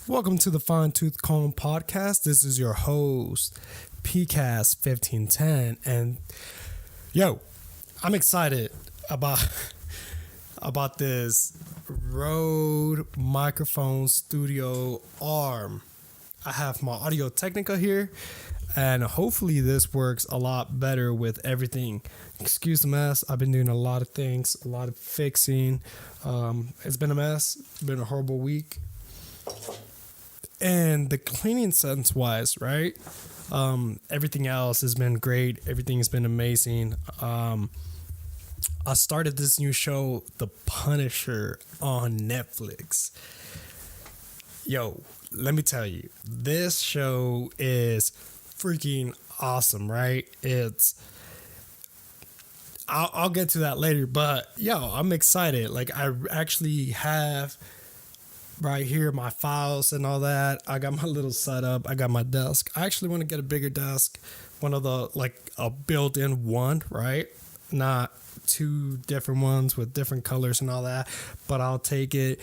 Welcome to the Fine Tooth Comb podcast. This is your host, PCast 1510, and I'm excited about this Rode microphone studio arm. I have my Audio Technica here, and hopefully this works a lot better with everything. Excuse the mess. I've been doing a lot of things, a lot of fixing. It's been a mess. It's been a horrible week. And the cleaning sense wise, right? Everything else has been great. Everything has been amazing. I started this new show, The Punisher, on Netflix. Let me tell you, this show is freaking awesome, right? I'll get to that later, but I'm excited. Like, I actually have right here my files and all that. I got my little setup. I got my desk. I actually want to get a bigger desk, one of the, like, a built-in one, right? Not two different ones with different colors and all that, but I'll take it.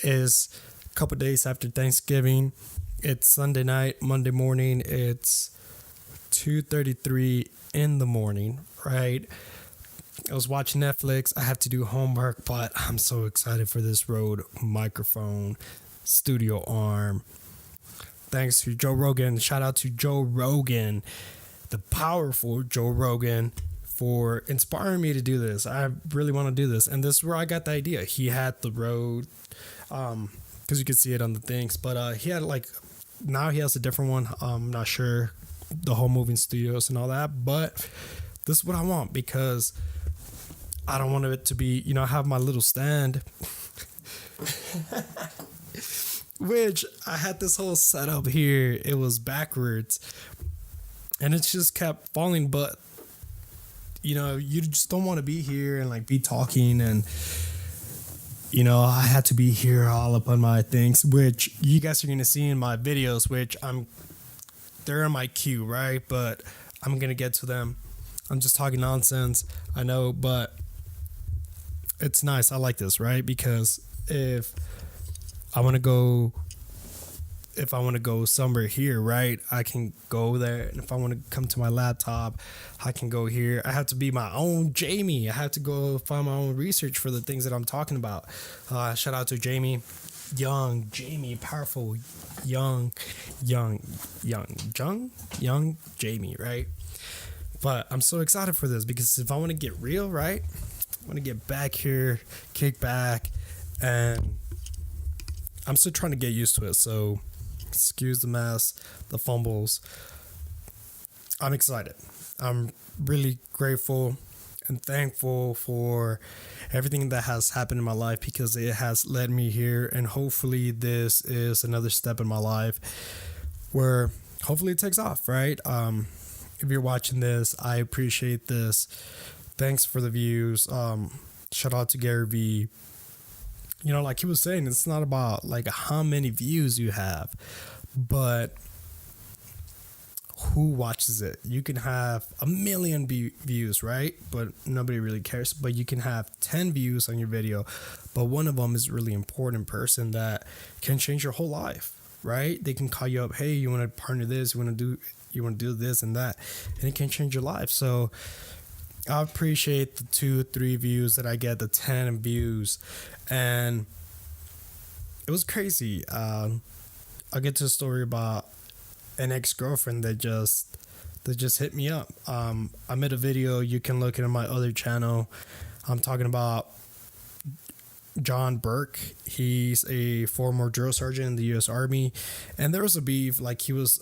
Is a couple days after Thanksgiving. It's Sunday night. Monday morning, it's 2:33 in the morning, right? I was watching Netflix. I have to do homework, but I'm so excited for this Rode microphone studio arm. Thanks to Joe Rogan. Shout out to Joe Rogan, the powerful Joe Rogan, for inspiring me to do this. I really want to do this. And this is where I got the idea. He had the Rode, because you can see it on the things, but he had now he has a different one. I'm not sure the whole moving studios and all that, but this is what I want because I don't want it to be, I have my little stand, which I had this whole setup here. It was backwards and it just kept falling. But, you just don't want to be here and be talking. And, I had to be here all up on my things, which you guys are going to see in my videos, which they're in my queue, right? But I'm going to get to them. I'm just talking nonsense, I know, but it's nice. I like this, right? Because if I want to go somewhere here, right, I can go there. And if I want to come to my laptop, I can go here. I have to be my own Jamie. I have to go find my own research for the things that I'm talking about. Shout out to Jamie. Young powerful, young Jamie, right? But I'm so excited for this because if I want to get real, right, I want to get back here, kick back, and I'm still trying to get used to it. So excuse the mess, the fumbles. I'm excited. I'm really grateful and thankful for everything that has happened in my life because it has led me here. And hopefully this is another step in my life where hopefully it takes off, right? If you're watching this, I appreciate this. Thanks for the views. Shout out to Gary V. Like he was saying, it's not about how many views you have, but who watches it. You can have 1 million views, right? But nobody really cares. But you can have 10 views on your video, but one of them is a really important person that can change your whole life, right? They can call you up. Hey, you want to partner this? You want to do this and that, and it can change your life. So I appreciate the 2-3 views that I get, the 10 views, and it was crazy. I'll get to a story about an ex-girlfriend that just hit me up. I made a video. You can look it on my other channel. I'm talking about John Burke. He's a former drill sergeant in the U.S. Army, and there was a beef. He was,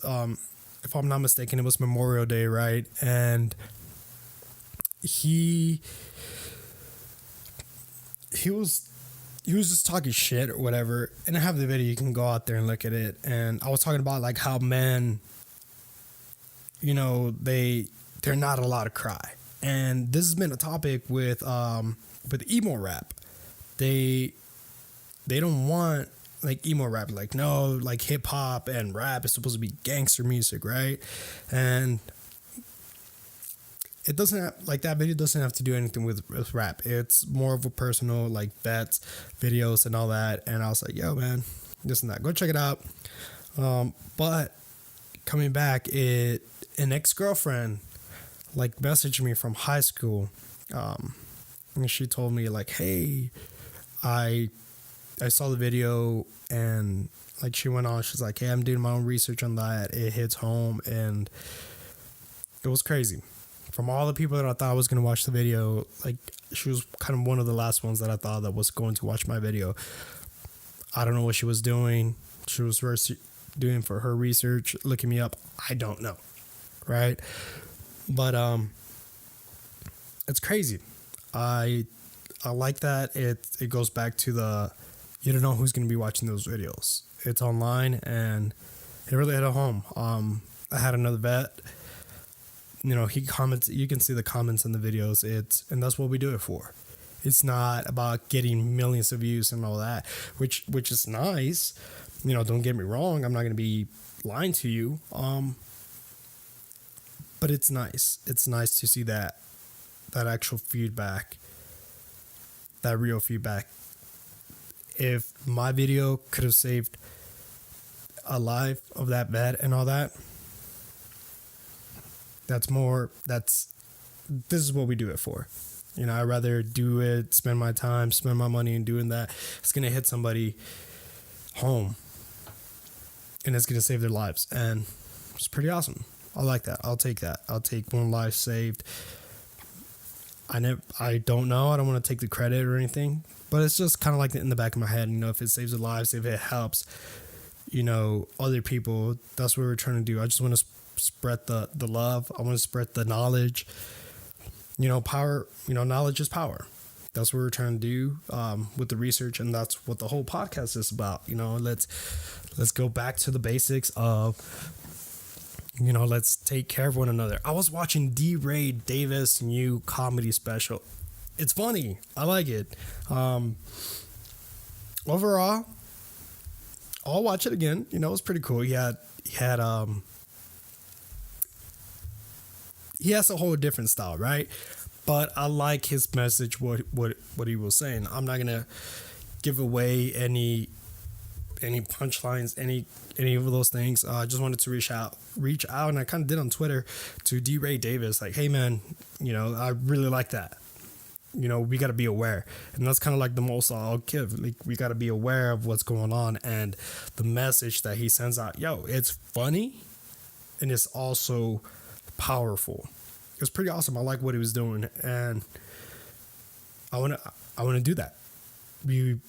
if I'm not mistaken, it was Memorial Day, right? And he was just talking shit or whatever. And I have the video. You can go out there and look at it. And I was talking about how men, they're not allowed to cry. And this has been a topic with emo rap. They don't want emo rap. No, hip hop and rap is supposed to be gangster music, right? And it doesn't have, that video doesn't have to do anything with rap. It's more of a personal, bets, videos and all that. And I was like, yo, man, this and that. Go check it out. But coming back, an ex-girlfriend like messaged me from high school. And she told me like, hey, I saw the video, and like she went on, she's like, hey, I'm doing my own research on that. It hits home, and it was crazy. From all the people that I thought was going to watch the video, like she was kind of one of the last ones that I thought that was going to watch my video. I don't know what she was doing. She was doing for her research, looking me up. I don't know. Right. But, it's crazy. I like that. It goes back to you don't know who's going to be watching those videos. It's online, and it really hit home. I had another vet, he comments, you can see the comments in the videos. And that's what we do it for. It's not about getting millions of views and all that, which is nice. Don't get me wrong. I'm not going to be lying to you. But it's nice. It's nice to see that actual feedback, that real feedback. If my video could have saved a life of that vet and all that, this is what we do it for. I'd rather do it, spend my time, spend my money in doing that. It's going to hit somebody home, and it's going to save their lives. And it's pretty awesome. I like that. I'll take that. I'll take one life saved. I don't know. I don't want to take the credit or anything, but it's just kind of like in the back of my head. If it saves their lives, if it helps, other people, that's what we're trying to do. I just want to spread the love. I want to spread the knowledge. Power. Knowledge is power. That's what we're trying to do with the research, and that's what the whole podcast is about. Let's go back to the basics of. Let's take care of one another. I was watching D. Davis' new comedy special. It's funny. I like it. Overall, I'll watch it again. It was pretty cool. He has a whole different style, right? But I like his message, what he was saying. I'm not gonna give away any punchlines, any of those things. I just wanted to reach out, and I kind of did on Twitter to D. Davis, like, hey man, I really like that. We got to be aware, and that's kind of like the most I'll give. Like, we got to be aware of what's going on, and the message that he sends out. It's funny, and it's also powerful. It was pretty awesome. I like what he was doing, and I want to do that. We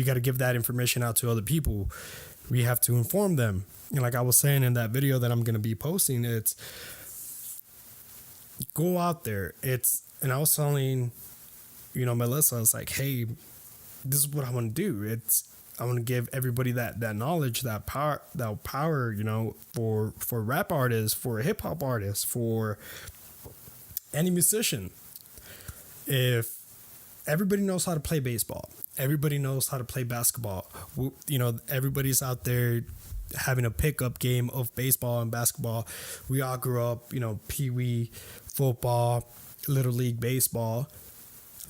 got to give that information out to other people. We have to inform them. Like I was saying in that video that I'm going to be posting, it's go out there. And I was telling, Melissa, I was like, hey, this is what I want to do. I want to give everybody that knowledge, that power, for rap artists, for hip hop artists, for any musician. If everybody knows how to play baseball, everybody knows how to play basketball. Everybody's out there having a pickup game of baseball and basketball. We all grew up, pee-wee, football, little league baseball.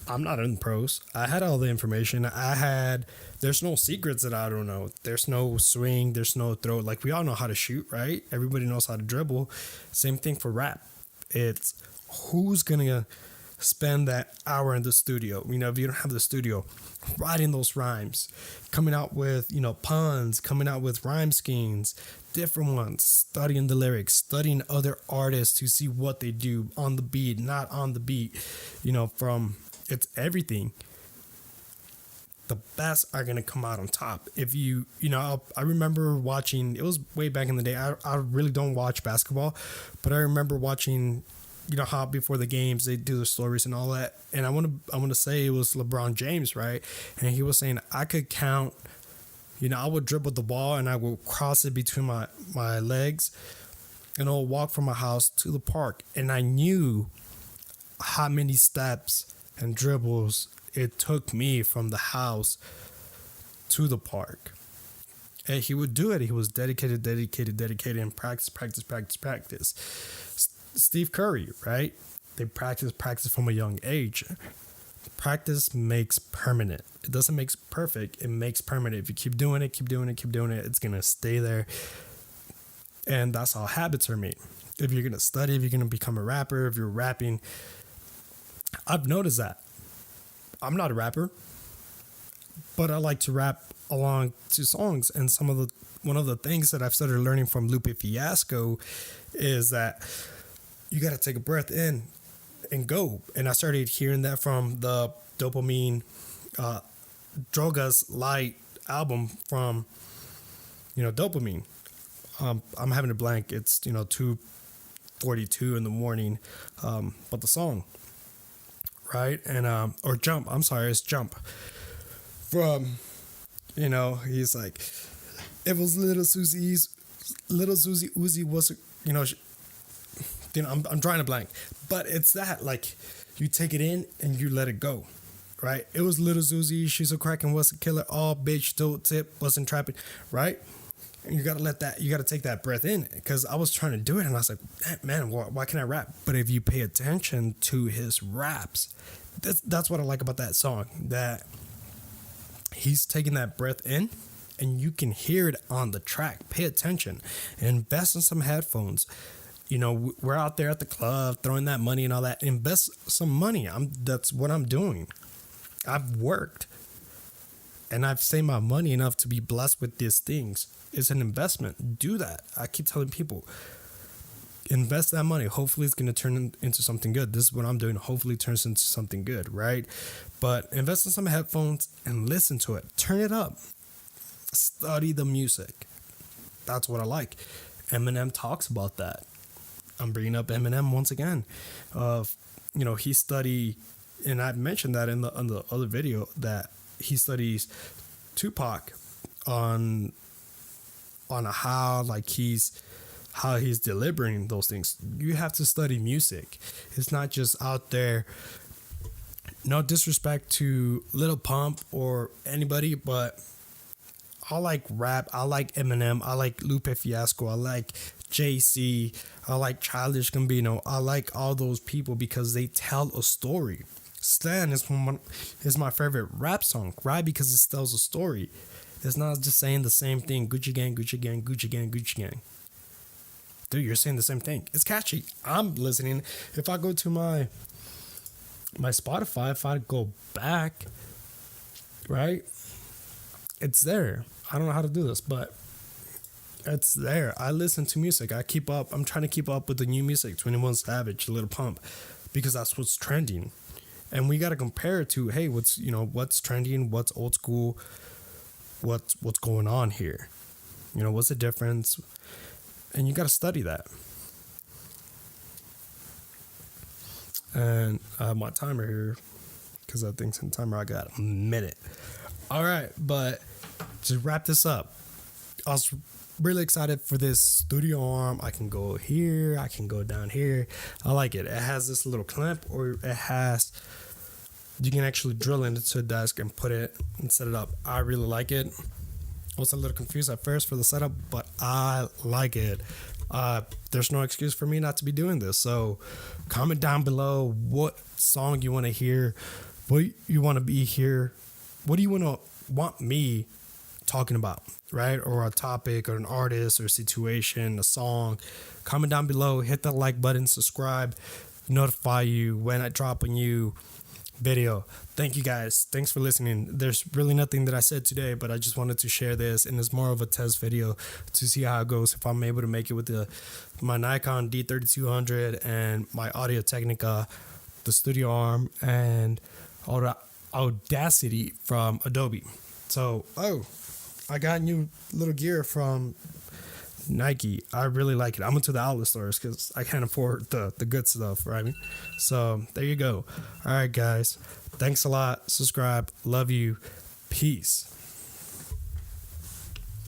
I'm not in the pros. I had all the information. There's no secrets that I don't know. There's no swing. There's no throw. Like, we all know how to shoot, right? Everybody knows how to dribble. Same thing for rap. It's who's going to spend that hour in the studio. If you don't have the studio, writing those rhymes, coming out with, puns, coming out with rhyme schemes, different ones, studying the lyrics, studying other artists to see what they do on the beat, not on the beat, it's everything. The best are going to come out on top. If I remember watching, it was way back in the day. I really don't watch basketball, but I remember watching, how before the games they do the stories and all that. And I want to say it was LeBron James, right? And he was saying I could count, I would dribble the ball and I would cross it between my legs, and I'll walk from my house to the park. And I knew how many steps and dribbles it took me from the house to the park. And he would do it. He was dedicated, and practice. Steve Curry, right? They practice from a young age. practice makes permanent. It doesn't make perfect. It makes permanent. If you keep doing it, it's going to stay there. And that's how habits are made. If you're going to study, if you're going to become a rapper, if you're rapping, I've noticed that. I'm not a rapper, but I like to rap along to songs. And one of the things that I've started learning from Lupe Fiasco is that you got to take a breath in and go. And I started hearing that from the Dopamine Drogas Light album from, Dopamine. I'm having a blank. It's, 2:42 in the morning. But the song, right? And, or Jump. I'm sorry. It's Jump. From, he's like, it was little Susie Uzi was, I'm drawing a blank, but it's that, like, you take it in and you let it go, right? It was little Susie, she's a cracking, was a killer, all bitch, don't tip, wasn't trapping, right? And you gotta take that breath in, because I was trying to do it and I was like, man, why can't I rap? But if you pay attention to his raps, that's what I like about that song, that he's taking that breath in and you can hear it on the track. Pay attention, invest in some headphones. We're out there at the club throwing that money and all that. Invest some money. That's what I'm doing. I've worked and I've saved my money enough to be blessed with these things. It's an investment. Do that. I keep telling people, invest that money. Hopefully it's going to turn into something good. This is what I'm doing. Hopefully it turns into something good, right? But invest in some headphones and listen to it. Turn it up. Study the music. That's what I like. Eminem talks about that. I'm bringing up Eminem once again. He studied, and I mentioned that in the other video, that he studies Tupac on how he's delivering those things. You have to study music. It's not just out there. No disrespect to Lil Pump or anybody, but I like rap. I like Eminem. I like Lupe Fiasco. I like JC. I like Childish Gambino. I like all those people because they tell a story. Stan is my favorite rap song, right? Because it tells a story. It's not just saying the same thing. Gucci gang, Gucci gang, Gucci gang, Gucci gang. Dude, you're saying the same thing. It's catchy. I'm listening. If I go to my Spotify, if I go back, right? It's there. I don't know how to do this, but it's there. I listen to music. I keep up. I'm trying to keep up with the new music, 21 Savage, Lil Pump, because that's what's trending. And we got to compare it to, hey, what's trending, what's old school, what's going on here. What's the difference? And you got to study that. And I have my timer here, because I think in timer I got a minute. All right, but to wrap this up, I was really excited for this studio arm. I can go here, I can go down here. I like it. It has this little clamp, or you can actually drill into a desk and put it and set it up. I really like it. I was a little confused at first for the setup, but I like it. There's no excuse for me not to be doing this. So comment down below what song you want to hear, what you want to be here, what do you want me talking about, right? Or a topic, or an artist, or a situation, a song. Comment down below, hit that like button, subscribe, notify you when I drop a new video. Thank you guys. Thanks for listening. There's really nothing that I said today, but I just wanted to share this, and it's more of a test video to see how it goes, if I'm able to make it with my Nikon D3200 and my Audio Technica, the studio arm, and all the Audacity from Adobe. So, I got new little gear from Nike. I really like it. I went to the outlet stores because I can't afford the good stuff, right? So there you go. All right, guys. Thanks a lot. Subscribe. Love you. Peace.